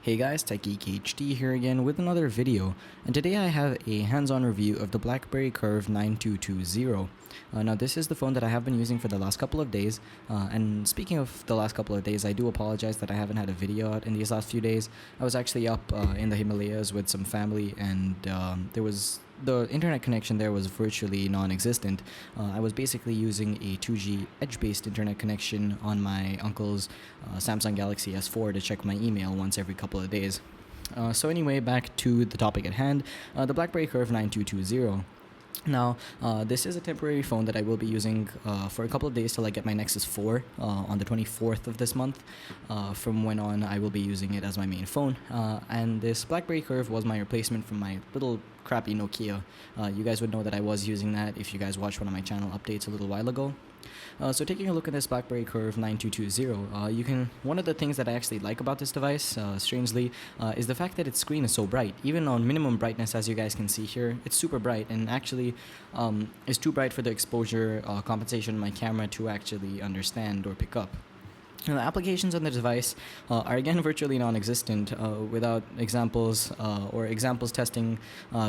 Hey guys, TekGeekHD here again with another video, and today I have a hands-on review of the Blackberry Curve 9220. Now this is the phone that I have been using for the last couple of days, and speaking of the last couple of days, I do apologize that I haven't had a video out in these last few days. I was actually up in the Himalayas with some family, and the internet connection there was virtually non-existent. I was basically using a 2G edge-based internet connection on my uncle's Samsung Galaxy S4 to check my email once every couple of days. So anyway, back to the topic at hand, the Blackberry Curve 9220. Now, this is a temporary phone that I will be using for a couple of days till I get my Nexus 4 on the 24th of this month. From when on, I will be using it as my main phone. And this Blackberry Curve was my replacement for my little crappy Nokia. You guys would know that I was using that if you guys watched one of my channel updates a little while ago. So taking a look at this Blackberry Curve 9220, one of the things that I actually like about this device, strangely, is the fact that its screen is so bright. Even on minimum brightness, as you guys can see here, it's super bright, and actually is too bright for the exposure compensation of my camera to actually understand or pick up. Now, the applications on the device are again virtually non-existent without examples or examples testing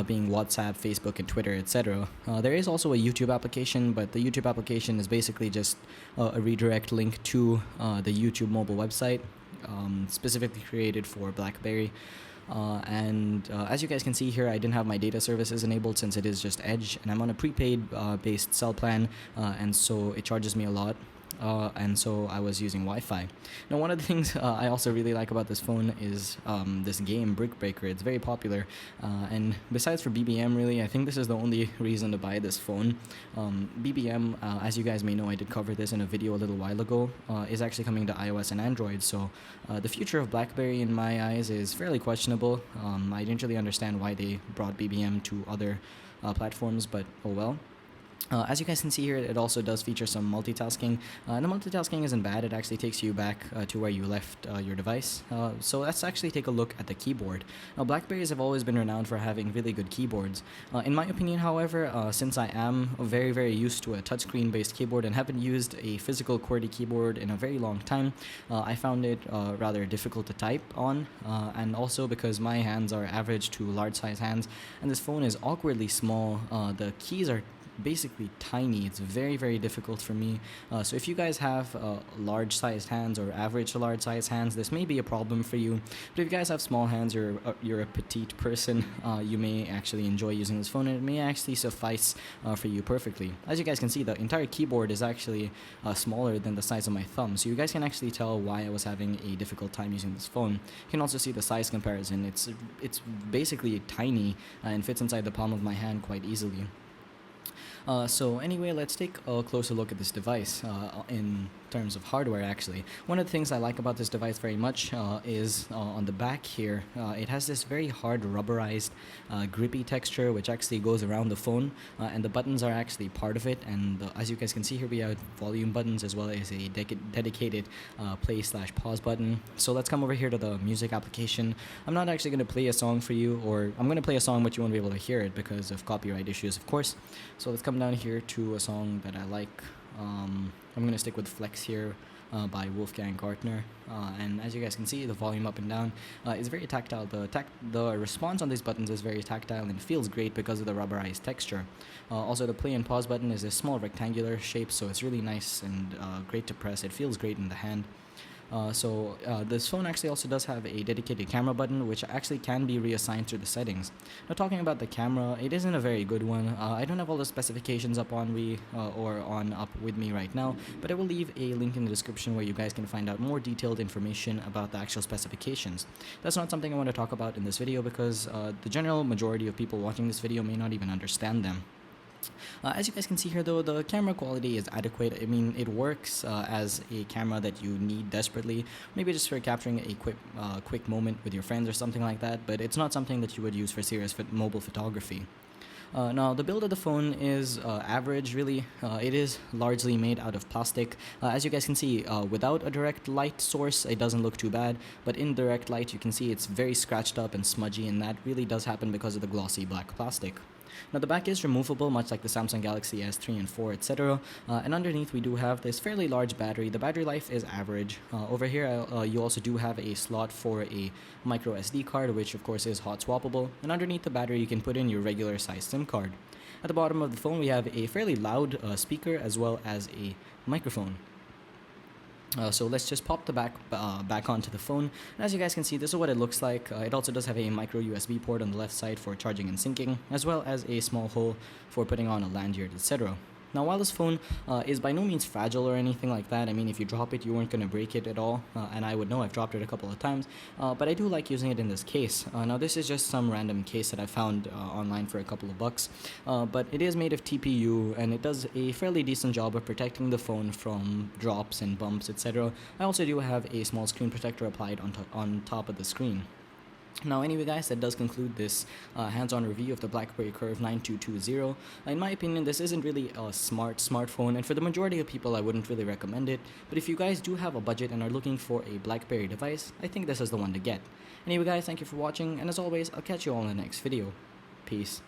being WhatsApp, Facebook, and Twitter, etc. There is also a YouTube application, but the YouTube application is basically just a redirect link to the YouTube mobile website specifically created for Blackberry. As you guys can see here, I didn't have my data services enabled since it is just Edge, and I'm on a prepaid based cell plan, and so it charges me a lot. And so I was using Wi-Fi. Now, one of the things I also really like about this phone is this game, Brick Breaker. It's very popular, and besides for BBM, really, I think this is the only reason to buy this phone. BBM, as you guys may know, I did cover this in a video a little while ago, is actually coming to iOS and Android, so the future of Blackberry, in my eyes, is fairly questionable. I didn't really understand why they brought BBM to other platforms, but oh well. As you guys can see here, it also does feature some multitasking, and the multitasking isn't bad. It actually takes you back to where you left your device. So let's actually take a look at the keyboard. Now, Blackberries have always been renowned for having really good keyboards. In my opinion, however, since I am very, very used to a touchscreen based keyboard and haven't used a physical QWERTY keyboard in a very long time, I found it rather difficult to type on, and also because my hands are average to large size hands, and this phone is awkwardly small. The keys are basically tiny. It's very, very difficult for me. So if you guys have large sized hands or average to large sized hands, this may be a problem for you. But if you guys have small hands, you're a petite person, you may actually enjoy using this phone, and it may actually suffice for you perfectly. As you guys can see, the entire keyboard is actually smaller than the size of my thumb, so you guys can actually tell why I was having a difficult time using this phone. You can also see the size comparison. It's basically tiny and fits inside the palm of my hand quite easily. So anyway, let's take a closer look at this device in terms of hardware. Actually, one of the things I like about this device very much is on the back here, it has this very hard rubberized grippy texture which actually goes around the phone, and the buttons are actually part of it, and as you guys can see here, we have volume buttons as well as a dedicated play/pause button. So let's come over here to the music application. I'm not actually going to play a song for you, or I'm going to play a song but you won't be able to hear it because of copyright issues, of course. So let's come down here to a song that I like. I'm going to stick with Flex here by Wolfgang Gartner, and as you guys can see, the volume up and down is very tactile. The response on these buttons is very tactile and feels great because of the rubberized texture. Also, the play and pause button is a small rectangular shape, so it's really nice and great to press. It feels great in the hand. This phone actually also does have a dedicated camera button, which actually can be reassigned through the settings. Now, talking about the camera, it isn't a very good one. I don't have all the specifications up with me right now, but I will leave a link in the description where you guys can find out more detailed information about the actual specifications. That's not something I want to talk about in this video because the general majority of people watching this video may not even understand them. As you guys can see here, though, the camera quality is adequate. I mean, it works as a camera that you need desperately, maybe just for capturing a quick moment with your friends or something like that, but it's not something that you would use for serious mobile photography. Now, the build of the phone is average, really. It is largely made out of plastic. As you guys can see, without a direct light source, it doesn't look too bad, but in direct light, you can see it's very scratched up and smudgy, and that really does happen because of the glossy black plastic. Now the back is removable, much like the Samsung Galaxy S3 and 4, etc. And underneath we do have this fairly large battery. The battery life is average. Over here you also do have a slot for a micro SD card, which of course is hot swappable. And underneath the battery you can put in your regular size SIM card. At the bottom of the phone we have a fairly loud speaker as well as a microphone. So let's just pop the back onto the phone. And as you guys can see, this is what it looks like. It also does have a micro USB port on the left side for charging and syncing, as well as a small hole for putting on a lanyard, etc. Now, while this phone is by no means fragile or anything like that, I mean, if you drop it, you weren't going to break it at all, and I would know, I've dropped it a couple of times, but I do like using it in this case. Now, this is just some random case that I found online for a couple of bucks, but it is made of TPU, and it does a fairly decent job of protecting the phone from drops and bumps, etc. I also do have a small screen protector applied on top of the screen. Now anyway guys, that does conclude this hands-on review of the Blackberry Curve 9220. In my opinion, this isn't really a smartphone, and for the majority of people I wouldn't really recommend it, but if you guys do have a budget and are looking for a Blackberry device, I think this is the one to get. Anyway guys, thank you for watching, and as always, I'll catch you all in the next video. Peace.